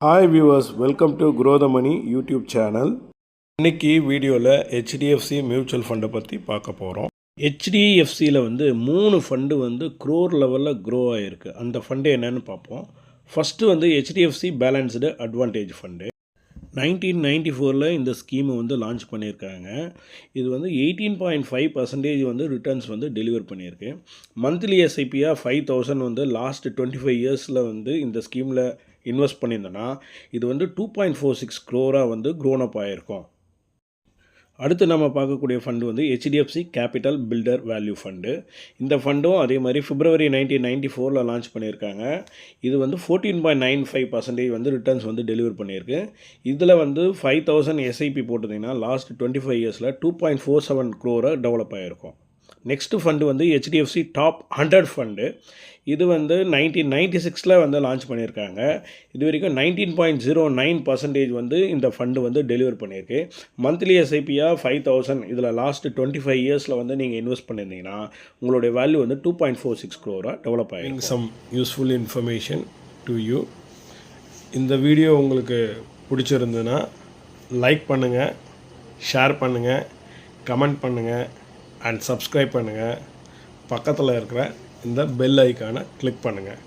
Hi viewers, welcome to Grow the Money YouTube channel. இன்றைக்கி வீடியோவில் HDFC mutual ஃபண்டை பற்றி பார்க்க போகிறோம். ஹெச்டிஎஃப்சியில் வந்து 3 ஃபண்டு வந்து க்ரோர் லெவலில் க்ரோ ஆகிருக்கு. அந்த ஃபண்டு என்னென்னு பார்ப்போம். ஃபஸ்ட்டு வந்து ஹெச்டிஎஃப்சி பேலன்ஸ்டு அட்வான்டேஜ் ஃபண்டு. 1994 இந்த ஸ்கீமை வந்து லான்ச் பண்ணியிருக்காங்க. இது வந்து 18.5% வந்து ரிட்டர்ன்ஸ் வந்து டெலிவர் பண்ணியிருக்கு. மந்த்லி எஸ்ஐபியாக 5,000 வந்து லாஸ்ட் 25 இயர்ஸில் வந்து இந்த ஸ்கீமில் இன்வெஸ்ட் பண்ணியிருந்தோன்னா இது வந்து 2.46 crore வந்து க்ரோன் அப் ஆகிருக்கும். அடுத்து நம்ம பார்க்கக்கூடிய ஃபண்டு வந்து HDFC capital builder value fund. இந்த ஃபண்டும் அதே மாதிரி February 1994 லான்ச் பண்ணியிருக்காங்க. இது வந்து 14.95% வந்து ரிட்டர்ன்ஸ் வந்து டெலிவர் பண்ணியிருக்கு. இதில் வந்து 5,000 எஸ்ஐபி போட்டிருந்தீங்கன்னா லாஸ்ட் 25 இயர்ஸில் 2.47 crore டெவலப் ஆகிருக்கும். நெக்ஸ்ட்டு ஃபண்டு வந்து ஹெச்டிஎஃப்சி டாப் 100 ஃபண்டு. இது வந்து 1996 வந்து லான்ச் பண்ணியிருக்காங்க. இது வரைக்கும் 19.09% வந்து இந்த ஃபண்டு வந்து டெலிவர் பண்ணியிருக்கு. மந்த்லி எஸ்ஐபியாக 5,000 இதில் லாஸ்ட் 25 இயர்ஸில் வந்து நீங்கள் இன்வெஸ்ட் பண்ணியிருந்தீங்கன்னா உங்களுடைய வேல்யூ வந்து 2.46 crore டெவலப் ஆகிருக்கு. Some useful information to you. இந்த வீடியோ உங்களுக்கு பிடிச்சிருந்ததுன்னா லைக் பண்ணுங்கள், ஷேர் பண்ணுங்கள், கமெண்ட் பண்ணுங்கள் அண்ட் சப்ஸ்கிரைப் பண்ணுங்கள். பக்கத்தில் இருக்கிற இந்த பெல் ஐக்கானை கிளிக் பண்ணுங்கள்.